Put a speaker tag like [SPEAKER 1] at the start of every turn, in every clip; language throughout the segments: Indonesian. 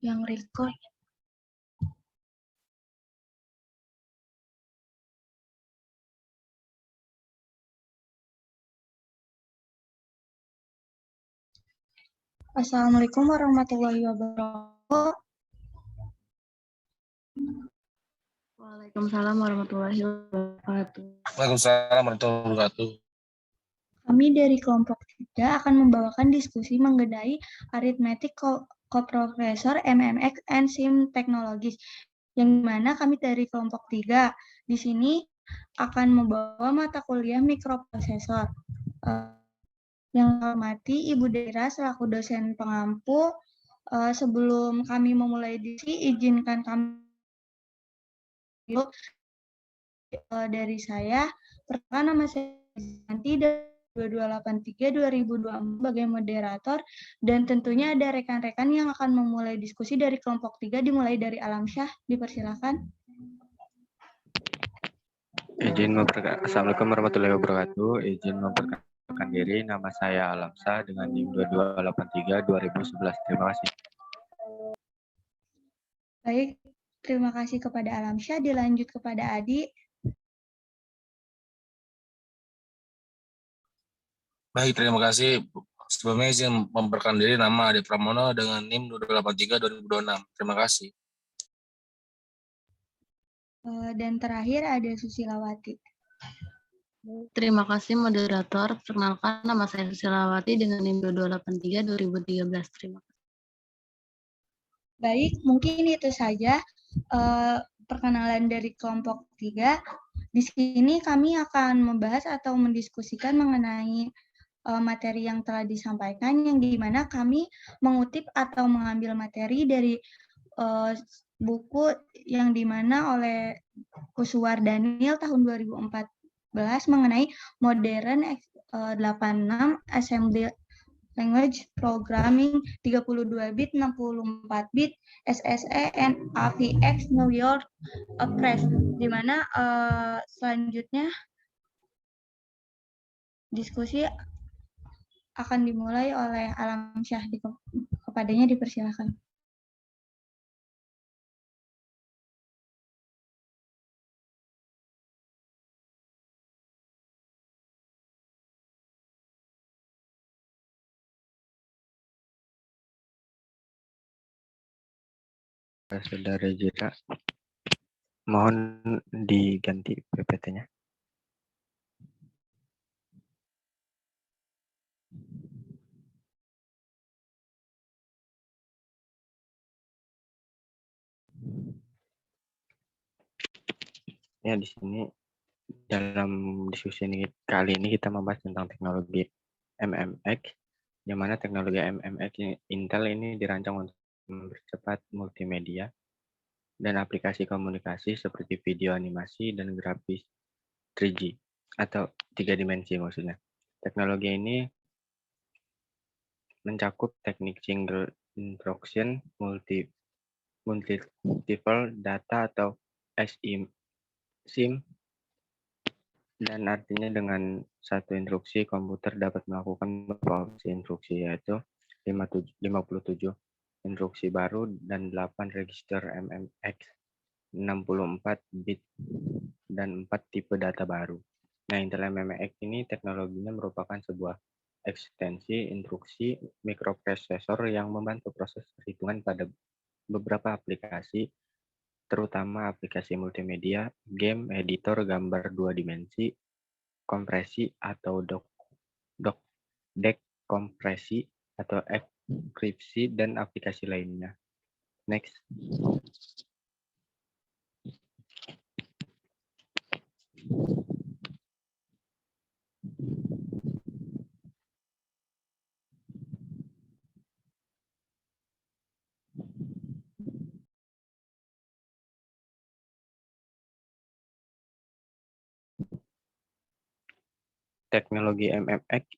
[SPEAKER 1] yang record. Assalamualaikum warahmatullahi wabarakatuh.
[SPEAKER 2] Waalaikumsalam warahmatullahi wabarakatuh.
[SPEAKER 3] Waalaikumsalam warahmatullahi wabarakatuh.
[SPEAKER 1] Kami dari kelompok 3 akan membawakan diskusi mengenai aritmetik koprofesor MMX and SIM Technologies. Yang mana kami dari kelompok 3 di sini akan membawa mata kuliah mikroprosesor. Yang hormati Ibu Dera selaku dosen pengampu. Sebelum kami memulai diskusi, izinkan kami dari saya. Pertama, nama saya Nanti 2283-2024 sebagai moderator, dan tentunya ada rekan-rekan yang akan memulai diskusi dari kelompok 3, dimulai dari Alamsyah. Dipersilakan.
[SPEAKER 4] Assalamualaikum warahmatullahi wabarakatuh. Izin memperkenalkan diri, nama saya Alamsyah dengan NIM 2283-2011. Terima kasih.
[SPEAKER 1] Baik, terima kasih kepada Alamsyah. Dilanjut kepada Adi.
[SPEAKER 3] Baik, terima kasih. Sebelumnya izin memperkenalkan diri, nama Adi Pramono dengan NIM 2283-2026. Terima kasih.
[SPEAKER 1] Dan terakhir ada Susilawati.
[SPEAKER 2] Terima kasih moderator. Perkenalkan nama saya Susilawati dengan NIM 2283-2013. Terima kasih.
[SPEAKER 1] Baik, mungkin itu saja perkenalan dari kelompok 3. Di sini kami akan membahas atau mendiskusikan mengenai materi yang telah disampaikan, yang dimana kami mengutip atau mengambil materi dari buku yang dimana oleh Kuswar Daniel tahun 2014 mengenai Modern 86 Assembly Language Programming 32 bit, 64 bit, SSE, and AVX New York Press, di mana selanjutnya diskusi akan dimulai oleh Alamsyah. Kepadanya dipersilakan.
[SPEAKER 4] Saudara Jira, mohon diganti PPT-nya. Ya, di sini dalam diskusi ini kali ini kita membahas tentang teknologi MMX, di mana teknologi MMX Intel ini dirancang untuk mempercepat multimedia dan aplikasi komunikasi seperti video animasi dan grafis 3G atau 3 dimensi maksudnya. Teknologi ini mencakup teknik single instruction, multiple data atau SIM, dan artinya dengan satu instruksi komputer dapat melakukan beberapa opsi instruksi, yaitu 57 instruksi baru dan 8 register MMX, 64 bit dan 4 tipe data baru. Nah, Intel MMX ini teknologinya merupakan sebuah ekstensi instruksi mikroprosesor yang membantu proses perhitungan pada beberapa aplikasi, terutama aplikasi multimedia, game, editor gambar 2 dimensi, kompresi atau dekompresi atau enkripsi, dan aplikasi lainnya. Next. Teknologi MMX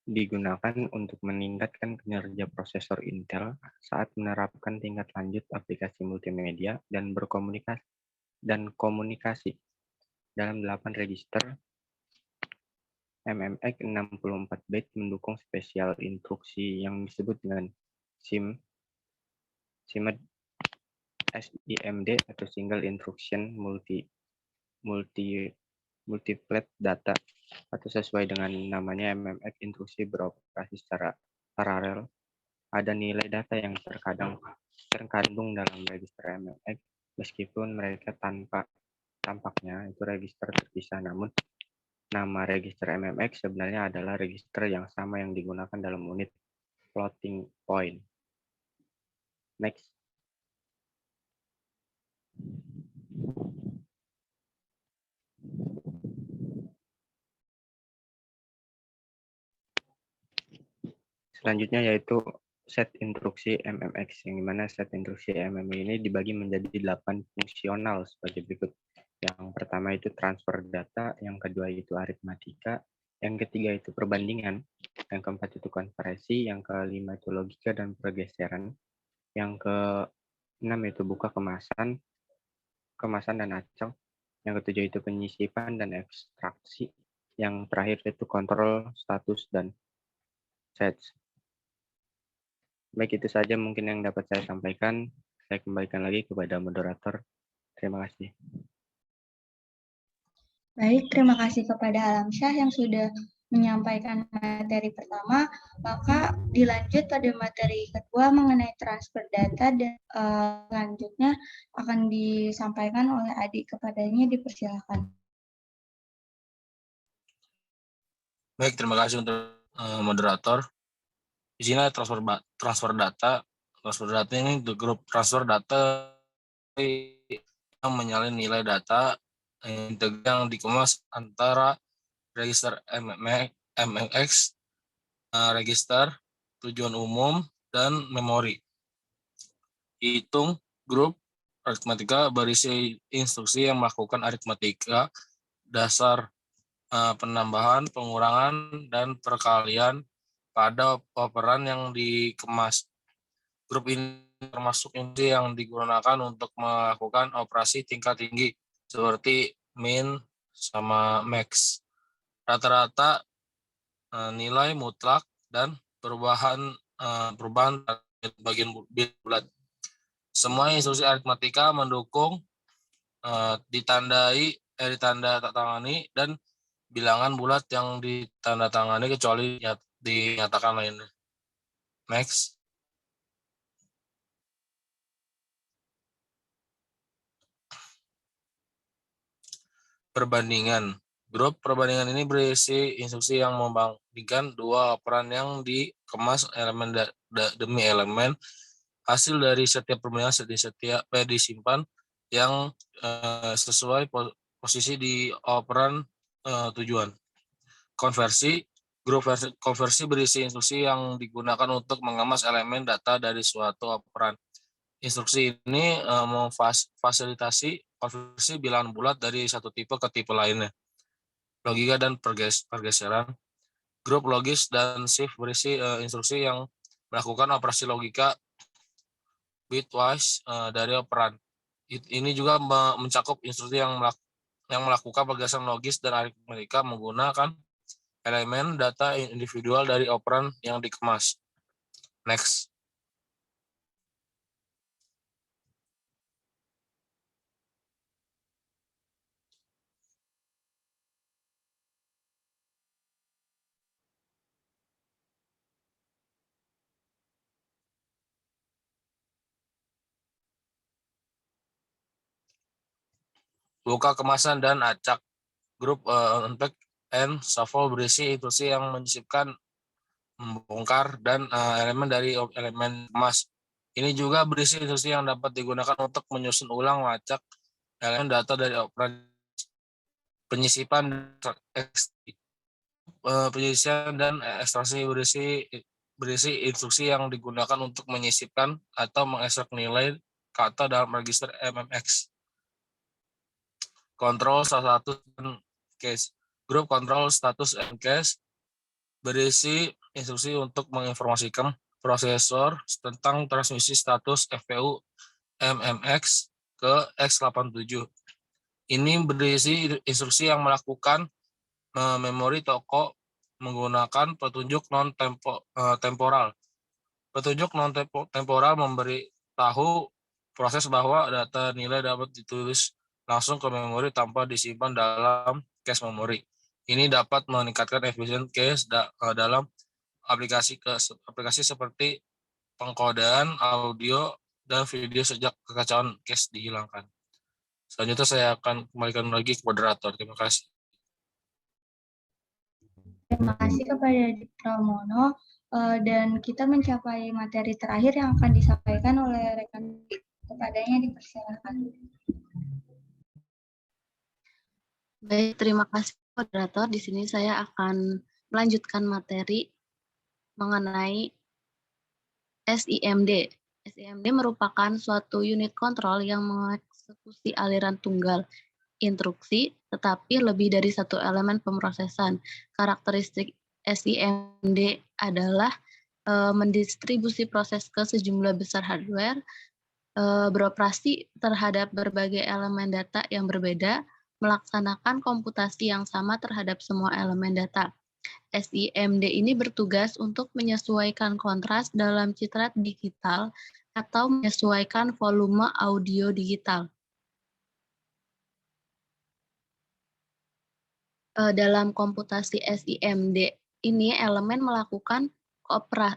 [SPEAKER 4] digunakan untuk meningkatkan kinerja prosesor Intel saat menerapkan tingkat lanjut aplikasi multimedia dan komunikasi dalam 8 register. MMX 64 bit mendukung spesial instruksi yang disebut dengan SIM SIMD atau Single Instruction Multiplet Data, atau sesuai dengan namanya MMX, instruksi beroperasi secara paralel. Ada nilai data yang terkandung dalam register MMX, meskipun mereka tampaknya itu register terpisah, namun nama register MMX sebenarnya adalah register yang sama yang digunakan dalam unit floating point. Next. Selanjutnya yaitu set instruksi MMX, yang dimana set instruksi MMX ini dibagi menjadi 8 fungsional sebagai berikut. Yang pertama itu transfer data, yang kedua itu aritmatika, yang ketiga itu perbandingan, yang keempat itu konversi, yang kelima itu logika dan pergeseran, yang keenam itu buka kemasan dan acak, yang ketujuh itu penyisipan dan ekstraksi, yang terakhir itu kontrol, status, dan sets. Baik, itu saja mungkin yang dapat saya sampaikan. Saya kembalikan lagi kepada moderator. Terima kasih.
[SPEAKER 1] Baik, terima kasih kepada Alamsyah yang sudah menyampaikan materi pertama. Maka dilanjut pada materi kedua mengenai transfer data, dan selanjutnya akan disampaikan oleh adik. Kepadanya dipersilakan.
[SPEAKER 3] Baik, terima kasih untuk moderator. Di sini ada transfer data. Transfer data ini the grup transfer data yang menyalin nilai data yang dikemas antara register MMX, register, tujuan umum, dan memori. Hitung grup aritmatika berisi instruksi yang melakukan aritmatika, dasar penambahan, pengurangan, dan perkalian pada operan yang dikemas. Grup ini termasuk instruksi yang digunakan untuk melakukan operasi tingkat tinggi seperti min sama max. Rata-rata nilai mutlak dan perubahan bagian bulat. Semua instruksi aritmatika mendukung ditanda tak tangani dan bilangan bulat yang ditandatangani kecuali dinyatakan lainnya. Next. Perbandingan. Grup perbandingan ini berisi instruksi yang membandingkan dua operan yang dikemas elemen demi elemen. Hasil dari setiap perbandingan disimpan yang sesuai posisi di operan tujuan. Konversi. Grup konversi berisi instruksi yang digunakan untuk mengemas elemen data dari suatu operan. Instruksi ini memfasilitasi konversi bilangan bulat dari satu tipe ke tipe lainnya. Logika dan pergeseran. Grup logis dan shift berisi instruksi yang melakukan operasi logika bitwise dari operan. Ini juga mencakup instruksi yang melakukan pergeseran logis dan aritmatika menggunakan elemen data individual dari operan yang dikemas. Next. Buka kemasan dan acak. Grup unpack and shuffle berisi instruksi yang menyisipkan, membongkar, dan elemen dari elemen kemas. Ini juga berisi instruksi yang dapat digunakan untuk menyusun ulang, melacak elemen data dari operan. Penyisipan dan ekstraksi berisi instruksi yang digunakan untuk menyisipkan atau mengekstrak nilai kata dalam register MMX. Kontrol status dan case. Grup kontrol status and case berisi instruksi untuk menginformasikan prosesor tentang transmisi status FPU MMX ke X87. Ini berisi instruksi yang melakukan memori toko menggunakan petunjuk non-temporal. Petunjuk non-temporal memberi tahu proses bahwa data nilai dapat ditulis langsung ke memori tanpa disimpan dalam cache memori. Ini dapat meningkatkan efisien cache dalam aplikasi seperti pengkodaan audio dan video sejak kekacauan cache dihilangkan. Selanjutnya saya akan kembalikan lagi ke moderator. Terima kasih.
[SPEAKER 1] Terima kasih kepada Dik Pramono, dan kita mencapai materi terakhir yang akan disampaikan oleh rekan kepadanya, dipersilakan.
[SPEAKER 2] Baik, terima kasih moderator. Di sini saya akan melanjutkan materi mengenai SIMD. SIMD merupakan suatu unit kontrol yang mengeksekusi aliran tunggal instruksi, tetapi lebih dari satu elemen pemrosesan. Karakteristik SIMD adalah mendistribusi proses ke sejumlah besar hardware, beroperasi terhadap berbagai elemen data yang berbeda, melaksanakan komputasi yang sama terhadap semua elemen data. SIMD ini bertugas untuk menyesuaikan kontras dalam citra digital atau menyesuaikan volume audio digital. Dalam komputasi SIMD ini elemen melakukan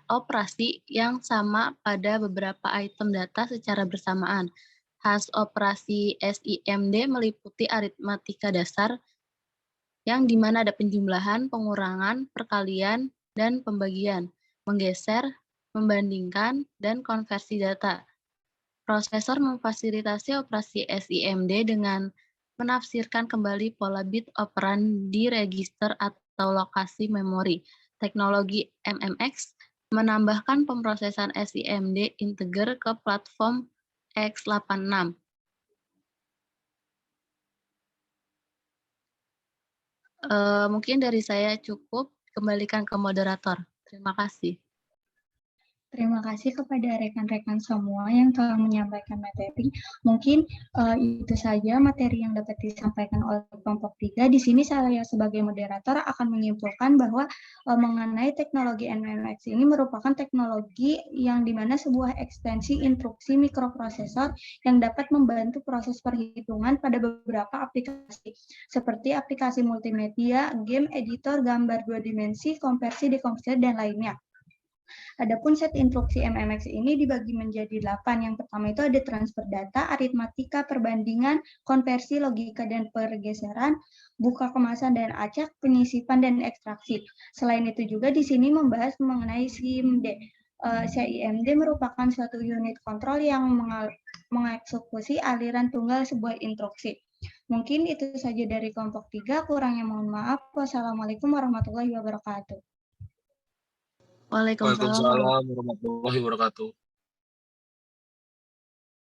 [SPEAKER 2] operasi yang sama pada beberapa item data secara bersamaan. Khas operasi SIMD meliputi aritmatika dasar yang di mana ada penjumlahan, pengurangan, perkalian, dan pembagian, menggeser, membandingkan, dan konversi data. Prosesor memfasilitasi operasi SIMD dengan menafsirkan kembali pola bit operan di register atau lokasi memori. Teknologi MMX menambahkan pemrosesan SIMD integer ke platform x86. Mungkin dari saya cukup, kembalikan ke moderator. Terima kasih.
[SPEAKER 1] Terima kasih kepada rekan-rekan semua yang telah menyampaikan materi. Mungkin itu saja materi yang dapat disampaikan oleh kelompok 3. Di sini saya sebagai moderator akan menyimpulkan bahwa mengenai teknologi MMX ini merupakan teknologi yang dimana sebuah ekstensi instruksi mikroprosesor yang dapat membantu proses perhitungan pada beberapa aplikasi, seperti aplikasi multimedia, game, editor, gambar 2 dimensi, konversi, dekonversi, dan lainnya. Adapun set instruksi MMX ini dibagi menjadi 8. Yang pertama itu ada transfer data, aritmatika, perbandingan, konversi, logika, dan pergeseran, buka kemasan dan acak, penyisipan, dan ekstraksi. Selain itu juga di sini membahas mengenai SIMD. SIMD merupakan suatu unit kontrol yang mengeksekusi aliran tunggal sebuah instruksi. Mungkin itu saja dari kelompok 3, kurangnya mohon maaf. Wassalamualaikum warahmatullahi wabarakatuh.
[SPEAKER 2] Waalaikumsalam.
[SPEAKER 3] Waalaikumsalam warahmatullahi wabarakatuh.